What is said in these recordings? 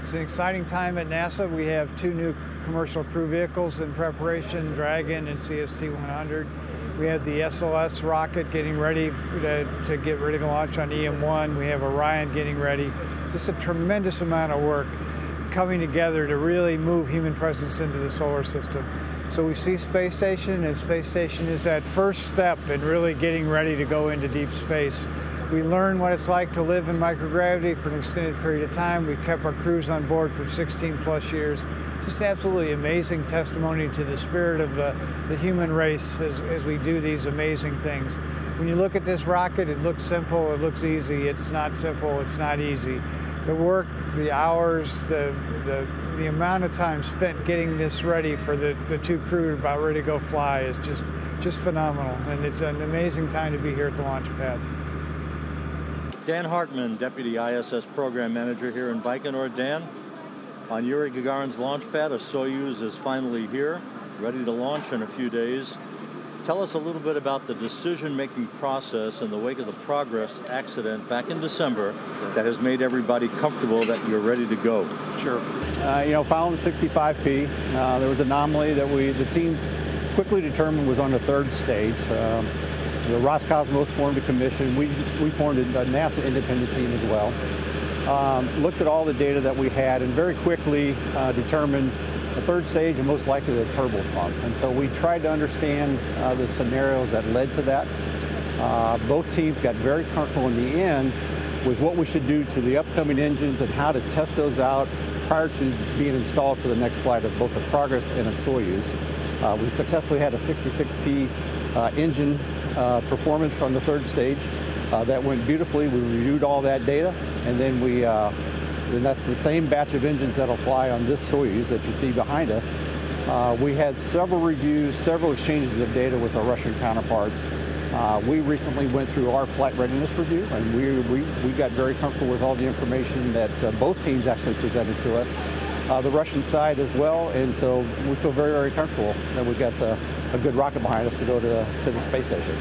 It's an exciting time at NASA. We have 2 new commercial crew vehicles in preparation, Dragon and CST-100. We have the SLS rocket getting ready to get ready to launch on EM-1. We have Orion getting ready. Just a tremendous amount of work coming together to really move human presence into the solar system. So we see Space Station, and Space Station is that first step in really getting ready to go into deep space. We learn what it's like to live in microgravity for an extended period of time. We've kept our crews on board for 16 plus years. Just absolutely amazing testimony to the spirit of the human race as we do these amazing things. When you look at this rocket, it looks simple, it looks easy. It's not simple, it's not easy. The work, the hours, the amount of time spent getting this ready for the 2 crew about ready to go fly is just phenomenal. And it's an amazing time to be here at the launch pad. Dan Hartman, Deputy ISS Program Manager here in Baikonur. Dan, on Yuri Gagarin's launch pad, a Soyuz is finally here, ready to launch in a few days. Tell us a little bit about the decision-making process in the wake of the Progress accident back in December that has made everybody comfortable that you're ready to go. Sure. Following 65P, there was an anomaly that the teams quickly determined was on the 3rd stage. The Roscosmos formed a commission. We formed a NASA independent team as well. Looked at all the data that we had and very quickly determined the 3rd stage and most likely the turbo pump. And so we tried to understand the scenarios that led to that. Both teams got very comfortable in the end with what we should do to the upcoming engines and how to test those out prior to being installed for the next flight of both the Progress and a Soyuz. We successfully had a 66P engine performance on the 3rd stage. That went beautifully. We reviewed all that data, and then and that's the same batch of engines that'll fly on this Soyuz that you see behind us. We had several reviews, several exchanges of data with our Russian counterparts. We recently went through our flight readiness review, and we got very comfortable with all the information that both teams actually presented to us. The Russian side as well, and so we feel very, very comfortable that we got a good rocket behind us to go to the space station.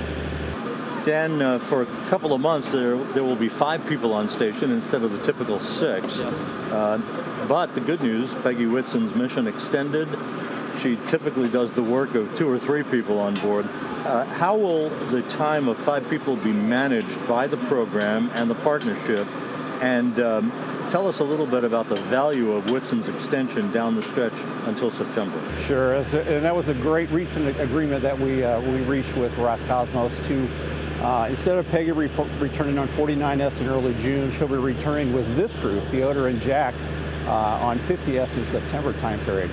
Dan, for a couple of months there will be 5 people on station instead of the typical 6. Yes. But the good news, Peggy Whitson's mission extended. She typically does the work of 2 or 3 people on board. How will the time of 5 people be managed by the program and the partnership? And tell us a little bit about the value of Whitson's extension down the stretch until September. Sure, and that was a great recent agreement that we reached with Roscosmos to, instead of Peggy returning on 49S in early June, she'll be returning with this crew, Fyodor and Jack, on 50S in September time period.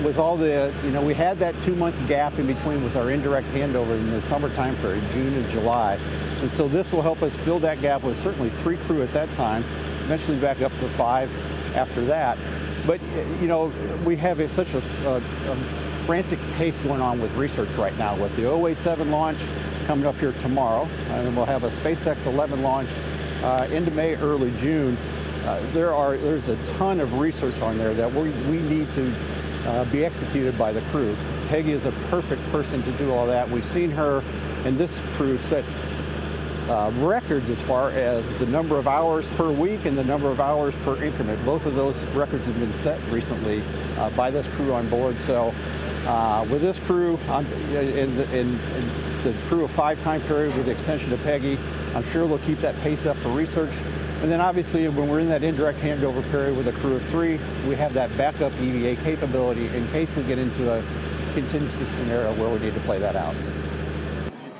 With all we had that 2-month gap in between with our indirect handover in the summer time period, June and July. And so this will help us fill that gap with certainly 3 crew at that time, eventually back up to 5 after that. But, we have such a frantic pace going on with research right now with the OA7 launch coming up here tomorrow, and then we'll have a SpaceX 11 launch into May, early June. There's a ton of research on there that we need to be executed by the crew. Peggy is a perfect person to do all that. We've seen her and this crew set records as far as the number of hours per week and the number of hours per increment. Both of those records have been set recently by this crew on board. So with this crew in the crew of 5 time period with the extension to Peggy, I'm sure they'll keep that pace up for research. And then obviously when we're in that indirect handover period with a crew of 3, we have that backup EVA capability in case we get into a contingency scenario where we need to play that out.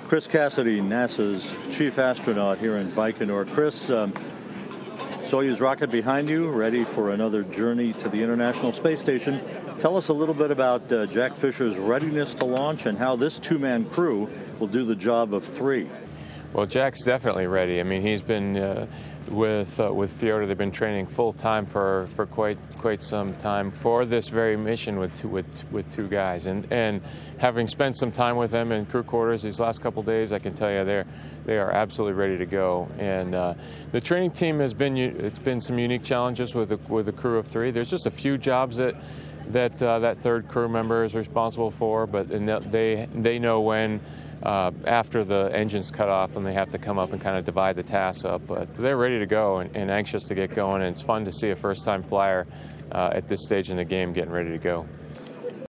Chris Cassidy, NASA's chief astronaut here in Baikonur. Chris, Soyuz rocket behind you, ready for another journey to the International Space Station. Tell us a little bit about Jack Fisher's readiness to launch and how this 2-man crew will do the job of 3. Well, Jack's definitely ready. I mean, he's been with Fyodor. They've been training full time for quite some time for this very mission with 2 guys. And having spent some time with them in crew quarters these last couple days, I can tell you they are absolutely ready to go. And the training team it's been some unique challenges with a crew of 3. There's just a few jobs that that that third crew member is responsible for, but they know when after the engine's cut off and they have to come up and kind of divide the tasks up. But they're ready to go and anxious to get going, and it's fun to see a first-time flyer at this stage in the game getting ready to go.